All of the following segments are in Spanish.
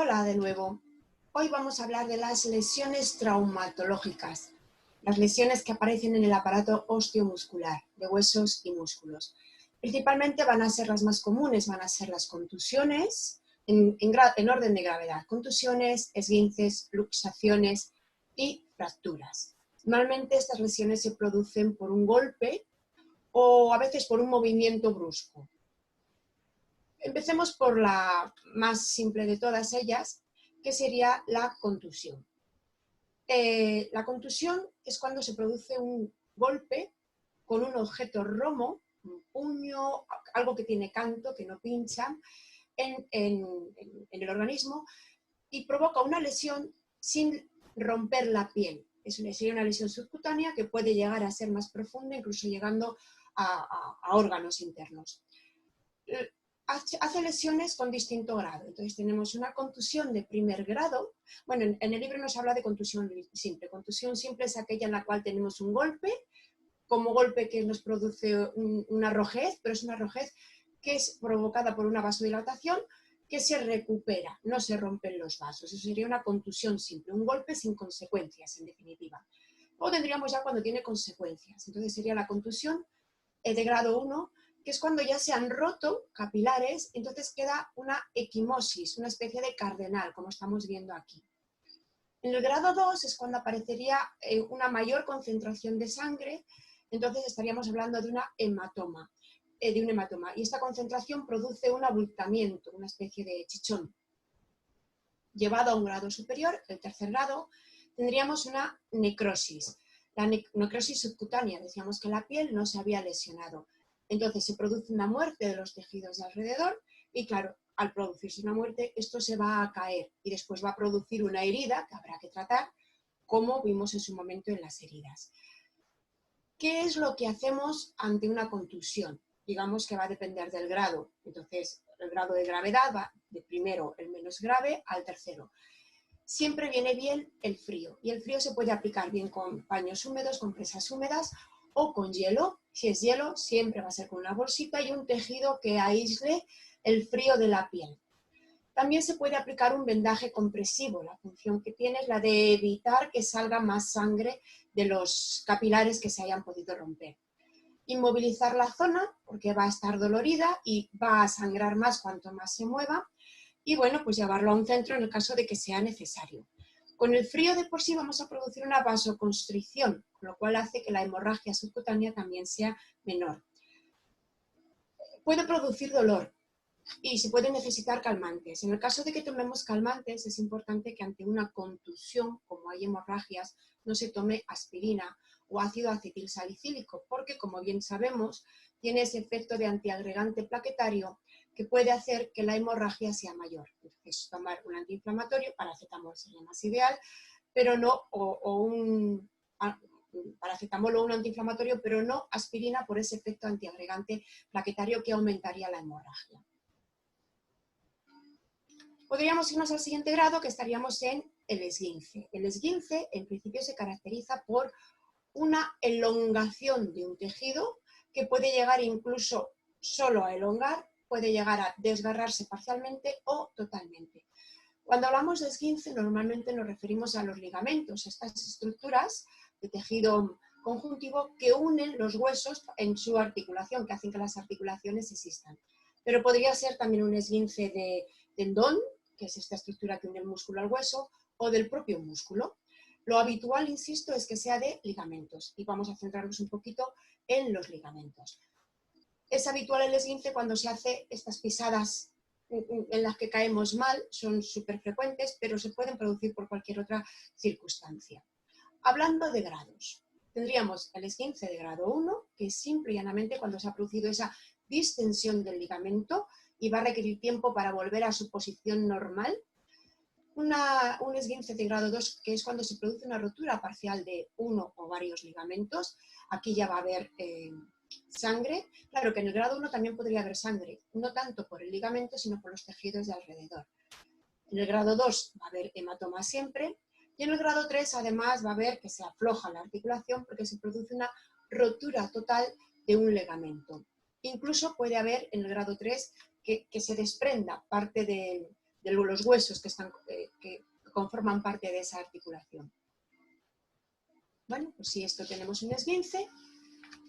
Hola de nuevo. Hoy vamos a hablar de las lesiones traumatológicas, las lesiones que aparecen en el aparato osteomuscular, de huesos y músculos. Principalmente van a ser las más comunes, van a ser las contusiones, en orden de gravedad, contusiones, esguinces, luxaciones y fracturas. Normalmente estas lesiones se producen por un golpe o a veces por un movimiento brusco. Empecemos por la más simple de todas ellas, que sería la contusión. La contusión es cuando se produce un golpe con un objeto romo, un puño, algo que tiene canto, que no pincha, en el organismo y provoca una lesión sin romper la piel. Sería una lesión subcutánea que puede llegar a ser más profunda, incluso llegando a órganos internos. Hace lesiones con distinto grado. Entonces tenemos una contusión de primer grado. Bueno, en el libro nos habla de contusión simple. Contusión simple es aquella en la cual tenemos un golpe, como golpe que nos produce una rojez, pero es una rojez que es provocada por una vasodilatación que se recupera, no se rompen los vasos. Eso sería una contusión simple, un golpe sin consecuencias, en definitiva. O tendríamos ya cuando tiene consecuencias. Entonces sería la contusión de grado 1, que es cuando ya se han roto capilares, entonces queda una equimosis, una especie de cardenal, como estamos viendo aquí. En el grado 2 es cuando aparecería una mayor concentración de sangre, entonces estaríamos hablando de un hematoma, y esta concentración produce un abultamiento, una especie de chichón. Llevado a un grado superior, el tercer grado, tendríamos una necrosis. La necrosis subcutánea, decíamos que la piel no se había lesionado. Entonces se produce una muerte de los tejidos de alrededor y claro, al producirse una muerte esto se va a caer y después va a producir una herida que habrá que tratar, como vimos en su momento en las heridas. ¿Qué es lo que hacemos ante una contusión? Digamos que va a depender del grado. Entonces el grado de gravedad va de primero el menos grave al tercero. Siempre viene bien el frío y el frío se puede aplicar bien con paños húmedos, con presas húmedas o con hielo. Si es hielo siempre va a ser con una bolsita y un tejido que aísle el frío de la piel. También se puede aplicar un vendaje compresivo. La función que tiene es la de evitar que salga más sangre de los capilares que se hayan podido romper. Inmovilizar la zona porque va a estar dolorida y va a sangrar más cuanto más se mueva. Y bueno, pues llevarlo a un centro en el caso de que sea necesario. Con el frío de por sí vamos a producir una vasoconstricción, con lo cual hace que la hemorragia subcutánea también sea menor. Puede producir dolor y se pueden necesitar calmantes. En el caso de que tomemos calmantes, es importante que ante una contusión, como hay hemorragias, no se tome aspirina o ácido acetilsalicílico, porque como bien sabemos, tiene ese efecto de antiagregante plaquetario que puede hacer que la hemorragia sea mayor. Entonces, tomar un antiinflamatorio, paracetamol sería más ideal, pero no, un paracetamol o un antiinflamatorio, pero no aspirina por ese efecto antiagregante plaquetario que aumentaría la hemorragia. Podríamos irnos al siguiente grado, que estaríamos en el esguince. El esguince, en principio, se caracteriza por una elongación de un tejido que puede llegar incluso solo a elongar, puede llegar a desgarrarse parcialmente o totalmente. Cuando hablamos de esguince, normalmente nos referimos a los ligamentos, estas estructuras de tejido conjuntivo que unen los huesos en su articulación, que hacen que las articulaciones existan. Pero podría ser también un esguince de tendón, que es esta estructura que une el músculo al hueso, o del propio músculo. Lo habitual, insisto, es que sea de ligamentos y vamos a centrarnos un poquito en los ligamentos. Es habitual el esguince cuando se hace estas pisadas en las que caemos mal, son súper frecuentes, pero se pueden producir por cualquier otra circunstancia. Hablando de grados, tendríamos el esguince de grado 1, que es simple y llanamente cuando se ha producido esa distensión del ligamento y va a requerir tiempo para volver a su posición normal. Un esguince de grado 2, que es cuando se produce una rotura parcial de uno o varios ligamentos. Aquí ya va a haber sangre. Claro que en el grado 1 también podría haber sangre, no tanto por el ligamento, sino por los tejidos de alrededor. En el grado 2 va a haber hematoma siempre. Y en el grado 3, además, va a haber que se afloja la articulación porque se produce una rotura total de un ligamento. Incluso puede haber en el grado 3 que se desprenda parte del los huesos que conforman parte de esa articulación. Bueno, pues si esto tenemos un esguince,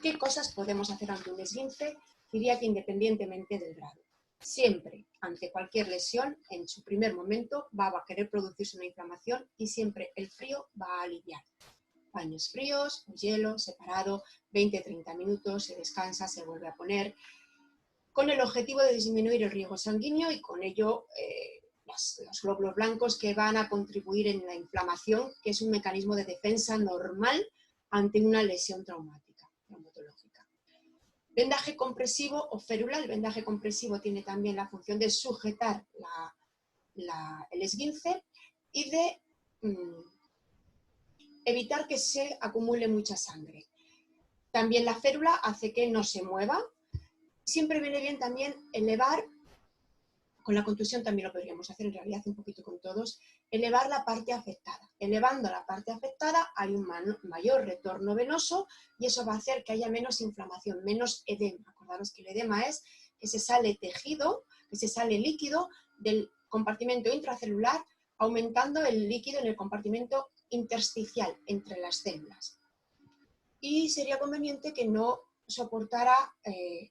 ¿qué cosas podemos hacer ante un esguince? Diría que independientemente del grado. Siempre, ante cualquier lesión, en su primer momento va a querer producirse una inflamación y siempre el frío va a aliviar. Baños fríos, hielo, separado, 20-30 minutos, se descansa, se vuelve a poner, con el objetivo de disminuir el riego sanguíneo y con ello los glóbulos blancos que van a contribuir en la inflamación, que es un mecanismo de defensa normal ante una lesión traumatológica. Vendaje compresivo o férula. El vendaje compresivo tiene también la función de sujetar el esguince y de evitar que se acumule mucha sangre. También la férula hace que no se mueva. Siempre viene bien también elevar, con la contusión también lo podríamos hacer, en realidad un poquito con todos, elevar la parte afectada. Elevando la parte afectada hay un mayor retorno venoso y eso va a hacer que haya menos inflamación, menos edema. Acordaros que el edema es que se sale tejido, que se sale líquido del compartimento intracelular, aumentando el líquido en el compartimento intersticial entre las células. Y sería conveniente que no soportara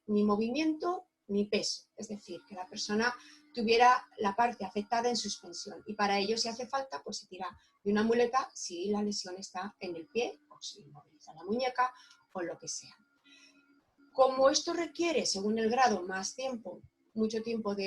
ni movimiento ni peso, es decir, que la persona tuviera la parte afectada en suspensión y para ello si hace falta pues se tira de una muleta si la lesión está en el pie o si moviliza la muñeca o lo que sea. Como esto requiere, según el grado, más tiempo,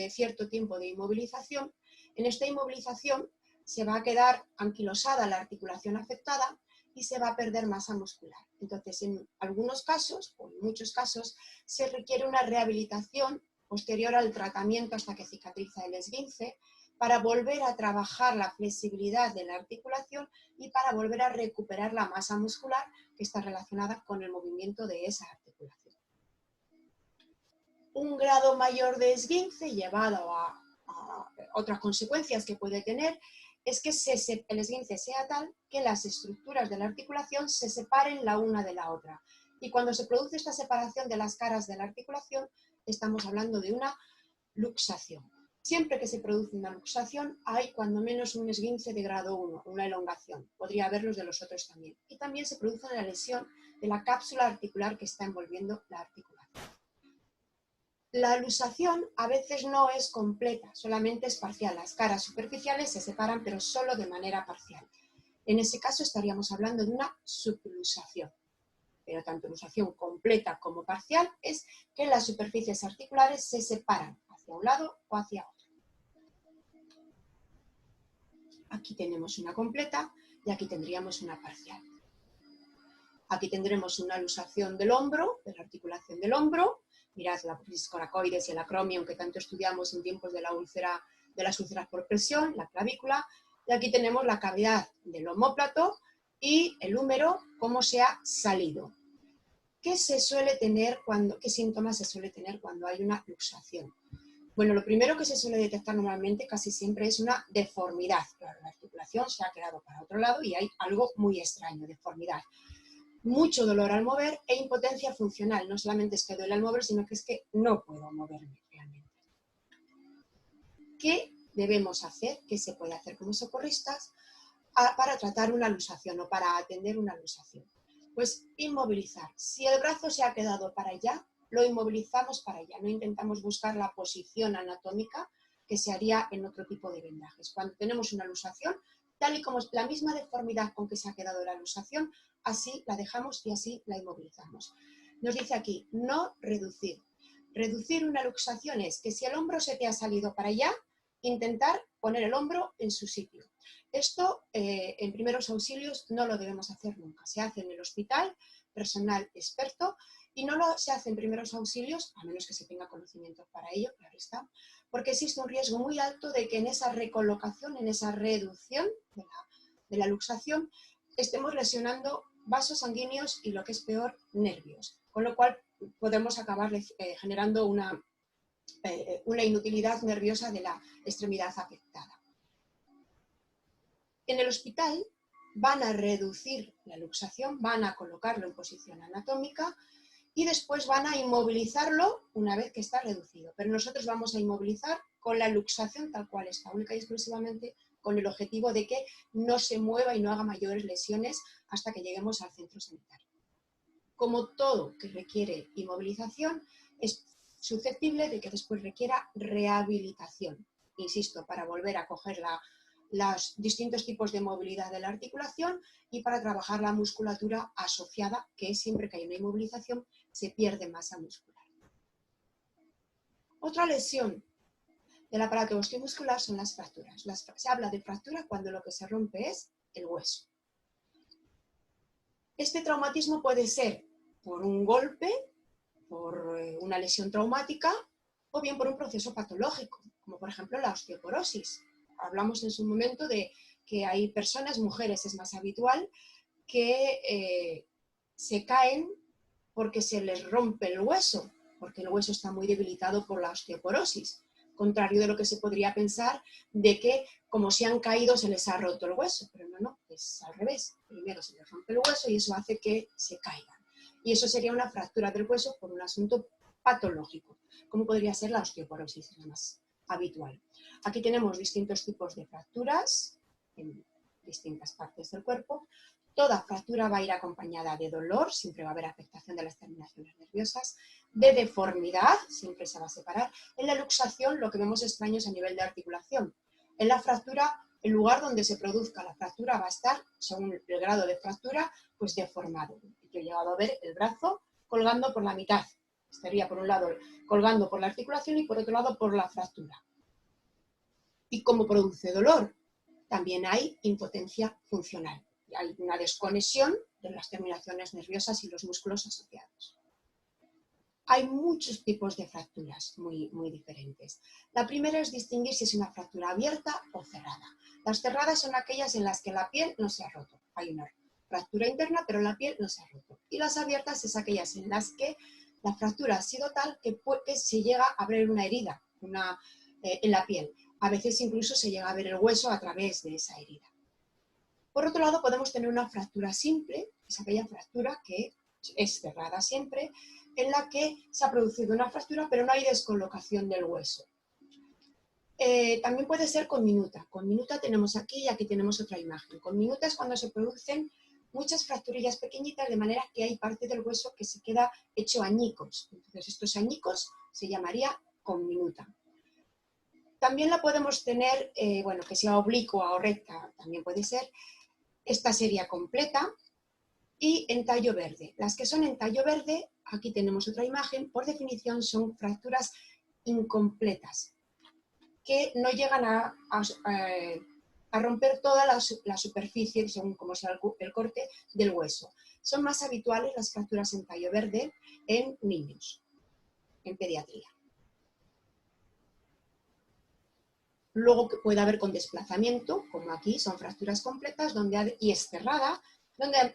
cierto tiempo de inmovilización, en esta inmovilización se va a quedar anquilosada la articulación afectada y se va a perder masa muscular. Entonces, en algunos casos, o en muchos casos, se requiere una rehabilitación posterior al tratamiento hasta que cicatriza el esguince para volver a trabajar la flexibilidad de la articulación y para volver a recuperar la masa muscular que está relacionada con el movimiento de esa articulación. Un grado mayor de esguince llevado a otras consecuencias que puede tener es que el esguince sea tal que las estructuras de la articulación se separen la una de la otra. Y cuando se produce esta separación de las caras de la articulación, estamos hablando de una luxación. Siempre que se produce una luxación, hay cuando menos un esguince de grado 1, una elongación. Podría haberlos de los otros también. Y también se produce la lesión de la cápsula articular que está envolviendo la articulación. La luxación a veces no es completa, solamente es parcial. Las caras superficiales se separan, pero solo de manera parcial. En ese caso estaríamos hablando de una subluxación. Pero tanto luxación completa como parcial es que las superficies articulares se separan hacia un lado o hacia otro. Aquí tenemos una completa y aquí tendríamos una parcial. Aquí tendremos una luxación del hombro, de la articulación del hombro. Mirad la apófisis coracoides y el acromion que tanto estudiamos en tiempos de las úlceras por presión, la clavícula. Y aquí tenemos la cavidad del omóplato y el húmero, cómo se ha salido. ¿Qué síntomas se suele tener cuando hay una luxación? Bueno, lo primero que se suele detectar normalmente casi siempre es una deformidad. Claro, la articulación se ha quedado para otro lado y hay algo muy extraño, deformidad. Mucho dolor al mover e impotencia funcional. No solamente es que duele al mover, sino que es que no puedo moverme realmente. ¿Qué debemos hacer? ¿Qué se puede hacer como socorristas para tratar una luxación o para atender una luxación? Pues inmovilizar. Si el brazo se ha quedado para allá, lo inmovilizamos para allá. No intentamos buscar la posición anatómica que se haría en otro tipo de vendajes. Cuando tenemos una luxación, tal y como es la misma deformidad con que se ha quedado la luxación, así la dejamos y así la inmovilizamos. Nos dice aquí, no reducir. Reducir una luxación es que si el hombro se te ha salido para allá, intentar poner el hombro en su sitio. Esto en primeros auxilios no lo debemos hacer nunca. Se hace en el hospital, personal experto, y no se hace en primeros auxilios, a menos que se tenga conocimiento para ello, claro está, porque existe un riesgo muy alto de que en esa recolocación, en esa reducción de la luxación, estemos lesionando vasos sanguíneos y, lo que es peor, nervios, con lo cual podemos acabar generando una inutilidad nerviosa de la extremidad afectada. En el hospital van a reducir la luxación, van a colocarlo en posición anatómica y después van a inmovilizarlo una vez que está reducido. Pero nosotros vamos a inmovilizar con la luxación tal cual está, única y exclusivamente con el objetivo de que no se mueva y no haga mayores lesiones hasta que lleguemos al centro sanitario. Como todo que requiere inmovilización, es susceptible de que después requiera rehabilitación, insisto, para volver a coger los distintos tipos de movilidad de la articulación y para trabajar la musculatura asociada, que siempre que hay una inmovilización se pierde masa muscular. Otra lesión del aparato osteomuscular son las fracturas. Se habla de fractura cuando lo que se rompe es el hueso. Este traumatismo puede ser por un golpe, por una lesión traumática o bien por un proceso patológico, como por ejemplo la osteoporosis. Hablamos en su momento de que hay personas, mujeres es más habitual, que se caen porque se les rompe el hueso, porque el hueso está muy debilitado por la osteoporosis, contrario de lo que se podría pensar de que como se han caído se les ha roto el hueso, pero no, es al revés. Primero se les rompe el hueso y eso hace que se caigan. Y eso sería una fractura del hueso por un asunto patológico, como podría ser la osteoporosis, la más habitual. Aquí tenemos distintos tipos de fracturas en distintas partes del cuerpo. Toda fractura va a ir acompañada de dolor, siempre va a haber afectación de las terminaciones nerviosas, de deformidad, siempre se va a separar. En la luxación lo que vemos extraños a nivel de articulación. En la fractura, el lugar donde se produzca la fractura va a estar, según el grado de fractura, pues deformado. Yo he llegado a ver el brazo colgando por la mitad. Estaría por un lado colgando por la articulación y por otro lado por la fractura. ¿Y cómo produce dolor? También hay impotencia funcional. Hay una desconexión de las terminaciones nerviosas y los músculos asociados. Hay muchos tipos de fracturas muy diferentes. La primera es distinguir si es una fractura abierta o cerrada. Las cerradas son aquellas en las que la piel no se ha roto. Hay una fractura interna, pero la piel no se ha roto. Y las abiertas es aquellas en las que la fractura ha sido tal que se llega a abrir una herida en la piel. A veces incluso se llega a ver el hueso a través de esa herida. Por otro lado, podemos tener una fractura simple, es aquella fractura que es cerrada siempre, en la que se ha producido una fractura, pero no hay descolocación del hueso. También puede ser con minuta. Con minuta tenemos aquí y aquí tenemos otra imagen. Con minuta es cuando se producen muchas fracturillas pequeñitas, de manera que hay parte del hueso que se queda hecho añicos. Entonces, estos añicos se llamaría con minuta. También la podemos tener, que sea oblicua o recta, también puede ser. Esta sería completa y en tallo verde. Las que son en tallo verde, aquí tenemos otra imagen, por definición son fracturas incompletas, que no llegan a romper toda la superficie, según como sea el corte, del hueso. Son más habituales las fracturas en tallo verde en niños, en pediatría. Luego puede haber con desplazamiento, como aquí, son fracturas completas y es cerrada,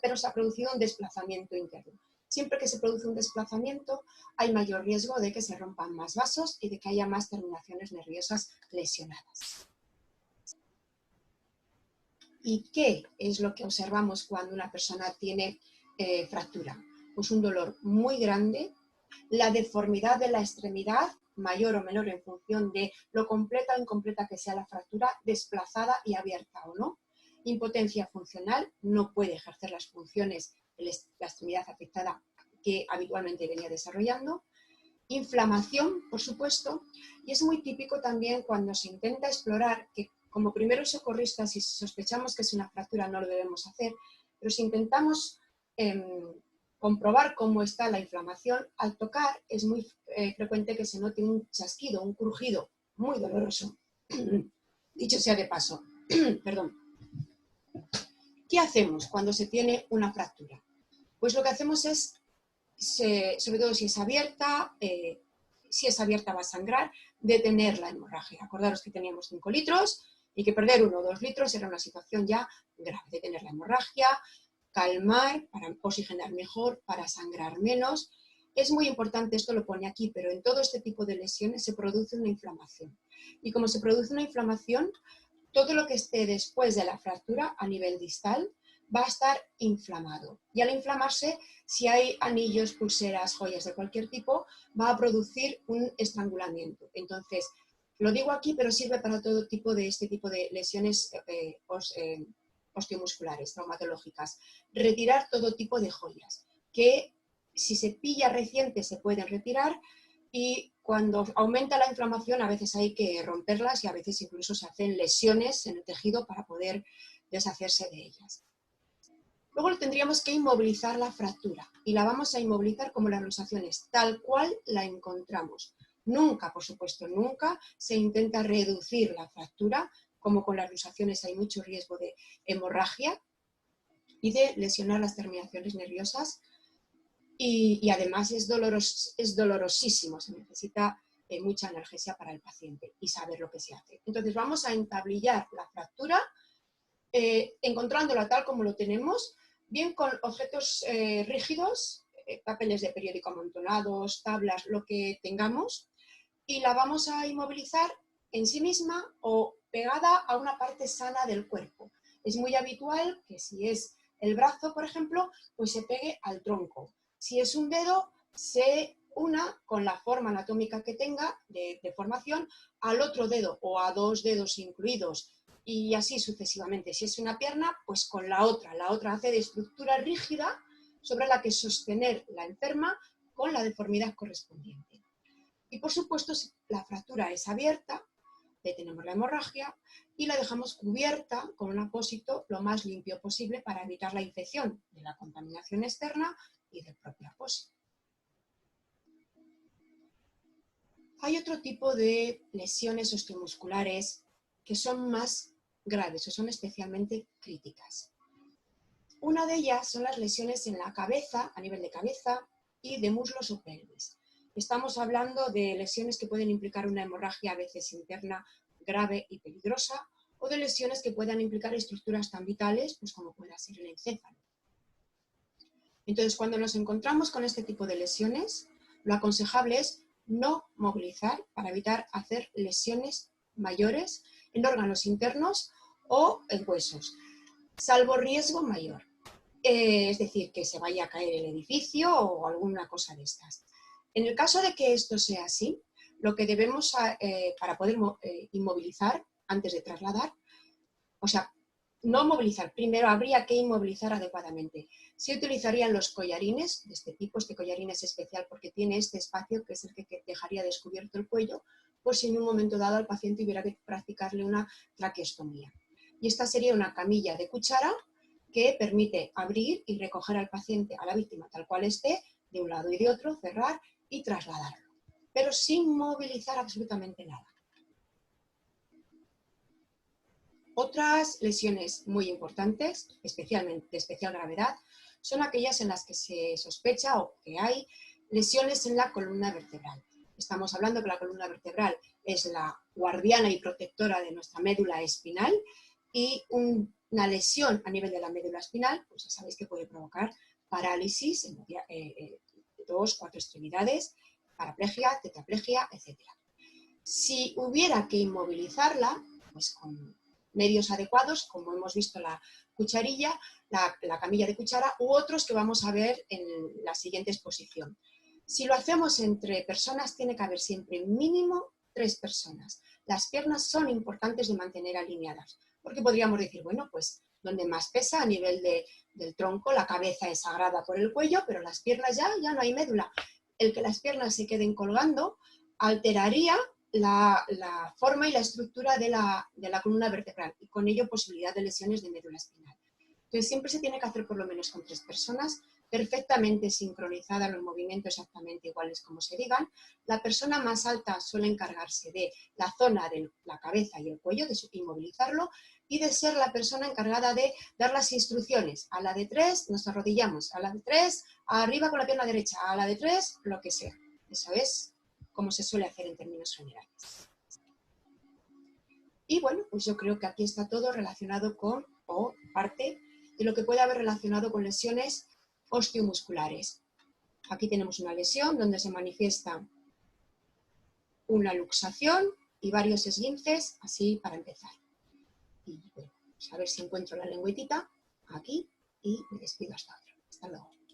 pero se ha producido un desplazamiento interno. Siempre que se produce un desplazamiento hay mayor riesgo de que se rompan más vasos y de que haya más terminaciones nerviosas lesionadas. ¿Y qué es lo que observamos cuando una persona tiene fractura? Pues un dolor muy grande, la deformidad de la extremidad, mayor o menor en función de lo completa o incompleta que sea la fractura, desplazada y abierta o no. Impotencia funcional, no puede ejercer las funciones de la extremidad afectada que habitualmente venía desarrollando. Inflamación, por supuesto, y es muy típico también cuando se intenta explorar, que como primeros socorristas, si sospechamos que es una fractura no lo debemos hacer, pero si intentamos comprobar cómo está la inflamación, al tocar es muy frecuente que se note un chasquido, un crujido muy doloroso. Dicho sea de paso, perdón. ¿Qué hacemos cuando se tiene una fractura? Pues lo que hacemos es, sobre todo si es abierta va a sangrar, detener la hemorragia. Acordaros que teníamos 5 litros y que perder 1 o 2 litros era una situación ya grave. Detener la hemorragia, calmar, para oxigenar mejor, para sangrar menos. Es muy importante, esto lo pone aquí, pero en todo este tipo de lesiones se produce una inflamación. Y como se produce una inflamación, todo lo que esté después de la fractura a nivel distal va a estar inflamado. Y al inflamarse, si hay anillos, pulseras, joyas de cualquier tipo, va a producir un estrangulamiento. Entonces, lo digo aquí, pero sirve para todo tipo de este tipo de lesiones osteomusculares, traumatológicas. Retirar todo tipo de joyas, que si se pilla reciente se pueden retirar, y cuando aumenta la inflamación a veces hay que romperlas y a veces incluso se hacen lesiones en el tejido para poder deshacerse de ellas. Luego tendríamos que inmovilizar la fractura y la vamos a inmovilizar como las luxaciones, tal cual la encontramos. Nunca, por supuesto, nunca se intenta reducir la fractura, como con las luxaciones hay mucho riesgo de hemorragia y de lesionar las terminaciones nerviosas, y además es dolorosísimo, se necesita mucha analgesia para el paciente y saber lo que se hace. Entonces vamos a entablillar la fractura encontrándola tal como lo tenemos, bien con objetos rígidos, papeles de periódico amontonados, tablas, lo que tengamos, y la vamos a inmovilizar en sí misma o pegada a una parte sana del cuerpo. Es muy habitual que si es el brazo, por ejemplo, pues se pegue al tronco. Si es un dedo, se una con la forma anatómica que tenga de formación al otro dedo o a dos dedos incluidos, y así sucesivamente. Si es una pierna, pues con la otra. La otra hace de estructura rígida sobre la que sostener la enferma con la deformidad correspondiente. Y por supuesto, si la fractura es abierta, detenemos la hemorragia y la dejamos cubierta con un apósito lo más limpio posible para evitar la infección de la contaminación externa y del propio apósito. Hay otro tipo de lesiones osteomusculares que son más graves o son especialmente críticas. Una de ellas son las lesiones en la cabeza, a nivel de cabeza y de muslos o pelvis. Estamos hablando de lesiones que pueden implicar una hemorragia a veces interna grave y peligrosa, o de lesiones que puedan implicar estructuras tan vitales pues como pueda ser el encéfalo. Entonces, cuando nos encontramos con este tipo de lesiones, lo aconsejable es no movilizar para evitar hacer lesiones mayores en órganos internos o en huesos, salvo riesgo mayor. Es decir, que se vaya a caer el edificio o alguna cosa de estas. En el caso de que esto sea así, lo que debemos, para poder inmovilizar antes de trasladar, o sea, no movilizar, primero habría que inmovilizar adecuadamente. Se utilizarían los collarines de este tipo. Este collarín es especial porque tiene este espacio que es el que dejaría descubierto el cuello, por si en un momento dado al paciente hubiera que practicarle una traqueostomía. Y esta sería una camilla de cuchara que permite abrir y recoger al paciente, a la víctima tal cual esté, de un lado y de otro, cerrar y trasladarlo, pero sin movilizar absolutamente nada. Otras lesiones muy importantes, especialmente de especial gravedad, son aquellas en las que se sospecha o que hay lesiones en la columna vertebral. Estamos hablando que la columna vertebral es la guardiana y protectora de nuestra médula espinal, y una lesión a nivel de la médula espinal, pues ya sabéis que puede provocar parálisis en 2, 4 extremidades, paraplegia, tetraplegia, etc. Si hubiera que inmovilizarla, pues con medios adecuados, como hemos visto la cucharilla, la camilla de cuchara, u otros que vamos a ver en la siguiente exposición. Si lo hacemos entre personas, tiene que haber siempre mínimo 3 personas. Las piernas son importantes de mantener alineadas, porque podríamos decir, bueno, pues donde más pesa a nivel del tronco, la cabeza es sagrada por el cuello, pero las piernas ya no hay médula. El que las piernas se queden colgando alteraría la forma y la estructura de la columna vertebral, y con ello posibilidad de lesiones de médula espinal. Entonces siempre se tiene que hacer por lo menos con 3 personas, perfectamente sincronizadas, los movimientos exactamente iguales como se digan. La persona más alta suele encargarse de la zona de la cabeza y el cuello, de inmovilizarlo, y de ser la persona encargada de dar las instrucciones. A la de 3 nos arrodillamos, a la de 3 arriba con la pierna derecha, a la de 3 lo que sea. Eso es como se suele hacer en términos generales. Y bueno, pues yo creo que aquí está todo relacionado con, o parte de lo que puede haber relacionado con lesiones osteomusculares. Aquí tenemos una lesión donde se manifiesta una luxación y varios esguinces, así para empezar. Y bueno, pues a ver si encuentro la lengüetita, aquí, y me despido hasta otro. Hasta luego.